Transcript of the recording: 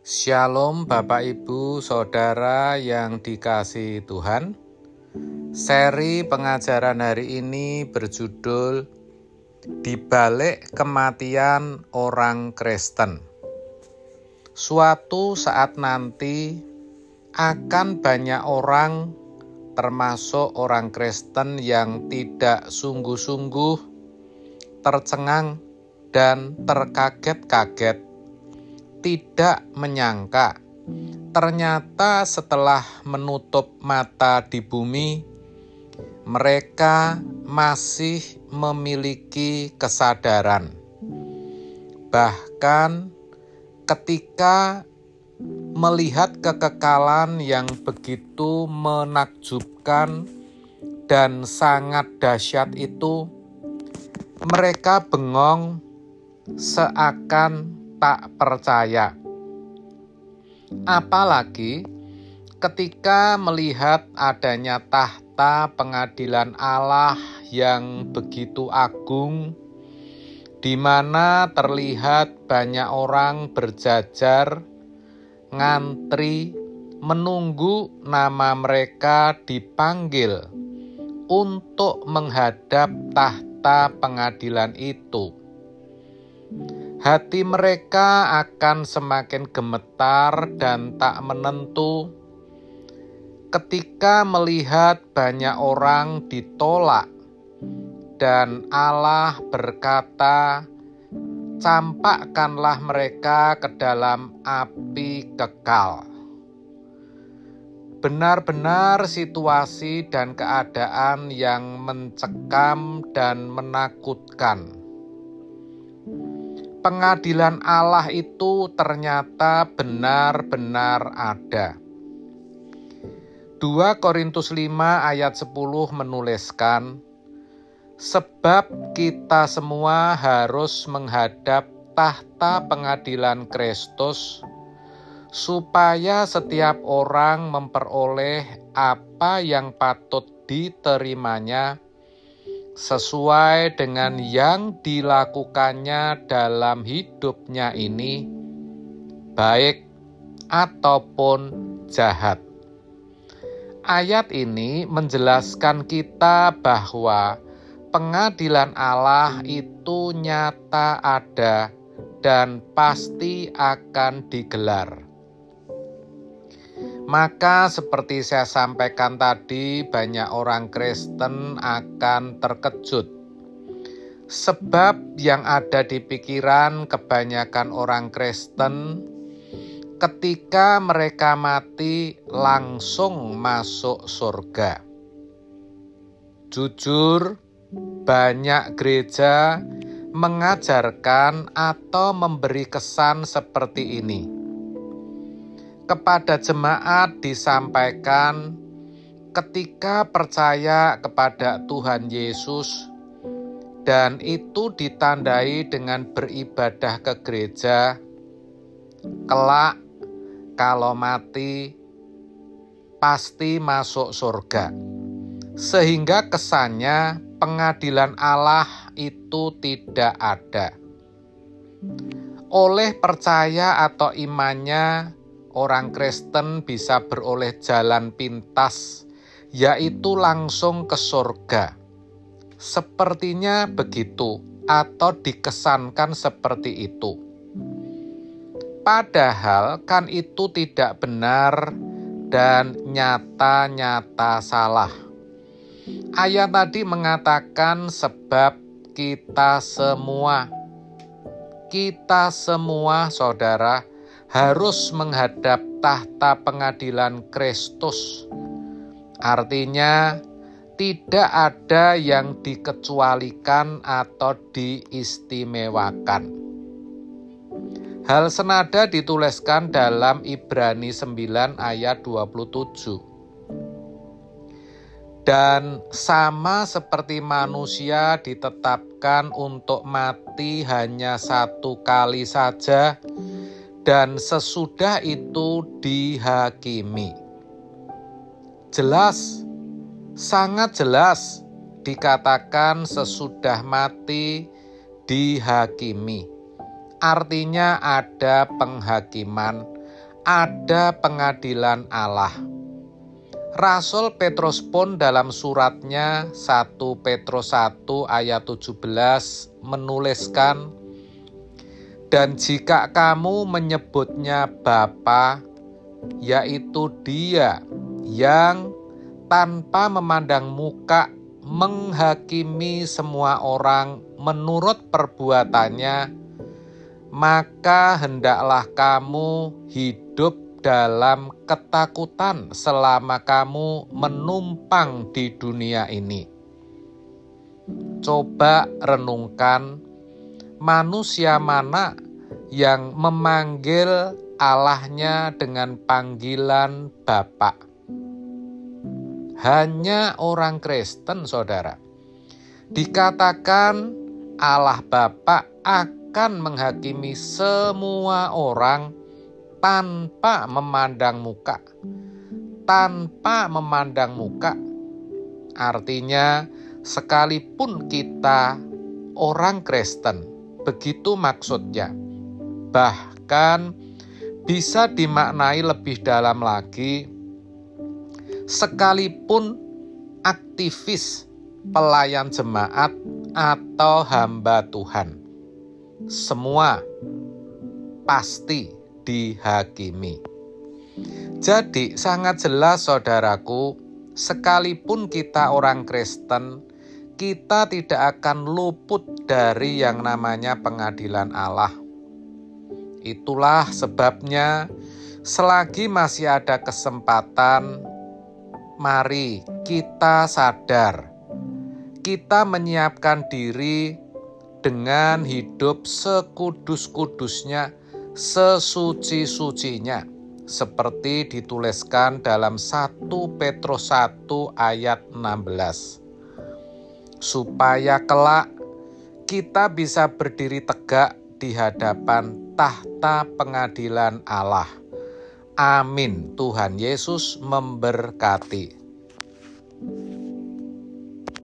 Shalom Bapak Ibu Saudara yang dikasihi Tuhan. Seri pengajaran hari ini berjudul Di Balik Kematian Orang Kristen. Suatu saat nanti akan banyak orang, termasuk orang Kristen yang tidak sungguh-sungguh, tercengang dan terkaget-kaget, tidak menyangka ternyata setelah menutup mata di bumi, mereka masih memiliki kesadaran. Bahkan ketika melihat kekekalan yang begitu menakjubkan dan sangat dahsyat itu, mereka bengong seakan tak percaya. Apalagi ketika melihat adanya tahta pengadilan Allah yang begitu agung, di mana terlihat banyak orang berjajar, ngantri, menunggu nama mereka dipanggil untuk menghadap tahta pengadilan itu. Hati mereka akan semakin gemetar dan tak menentu ketika melihat banyak orang ditolak dan Allah berkata, "Campakkanlah mereka ke dalam api kekal." Benar-benar situasi dan keadaan yang mencekam dan menakutkan. Pengadilan Allah itu ternyata benar-benar ada. 2 Korintus 5 ayat 10 menuliskan, "Sebab kita semua harus menghadap tahta pengadilan Kristus, supaya setiap orang memperoleh apa yang patut diterimanya sesuai dengan yang dilakukannya dalam hidupnya ini, baik ataupun jahat." Ayat ini menjelaskan kita bahwa pengadilan Allah itu nyata ada dan pasti akan digelar. Maka seperti saya sampaikan tadi, banyak orang Kristen akan terkejut. Sebab yang ada di pikiran kebanyakan orang Kristen, ketika mereka mati langsung masuk surga. Jujur, banyak gereja mengajarkan atau memberi kesan seperti ini. Kepada jemaat disampaikan, ketika percaya kepada Tuhan Yesus dan itu ditandai dengan beribadah ke gereja, kelak kalau mati pasti masuk surga. Sehingga kesannya pengadilan Allah itu tidak ada. Oleh percaya atau imannya, orang Kristen bisa beroleh jalan pintas, yaitu langsung ke surga. Sepertinya begitu, atau dikesankan seperti itu. Padahal kan itu tidak benar dan nyata-nyata salah. Ayat tadi mengatakan sebab kita semua saudara, harus menghadap tahta pengadilan Kristus. Artinya, tidak ada yang dikecualikan atau diistimewakan. Hal senada dituliskan dalam Ibrani 9 ayat 27. Dan sama seperti manusia ditetapkan untuk mati hanya satu kali saja, dan sesudah itu dihakimi. Jelas, sangat jelas dikatakan sesudah mati dihakimi. Artinya ada penghakiman, ada pengadilan Allah. Rasul Petrus pun dalam suratnya 1 Petrus 1 ayat 17 menuliskan, "Dan jika kamu menyebutnya Bapa, yaitu Dia yang tanpa memandang muka menghakimi semua orang menurut perbuatannya, maka hendaklah kamu hidup dalam ketakutan selama kamu menumpang di dunia ini." Coba renungkan, manusia mana yang memanggil Allahnya dengan panggilan Bapa? Hanya orang Kristen, saudara. Dikatakan Allah Bapa akan menghakimi semua orang tanpa memandang muka. Tanpa memandang muka. Artinya, sekalipun kita orang Kristen, begitu maksudnya. Bahkan bisa dimaknai lebih dalam lagi, sekalipun aktivis, pelayan jemaat, atau hamba Tuhan, semua pasti dihakimi. Jadi sangat jelas, saudaraku, sekalipun kita orang Kristen, kita tidak akan luput dari yang namanya pengadilan Allah. Itulah sebabnya selagi masih ada kesempatan, mari kita sadar, kita menyiapkan diri dengan hidup sekudus-kudusnya, sesuci-sucinya, seperti dituliskan dalam 1 Petrus 1 ayat 16. Supaya kelak kita bisa berdiri tegak di hadapan tahta pengadilan Allah. Amin. Tuhan Yesus memberkati.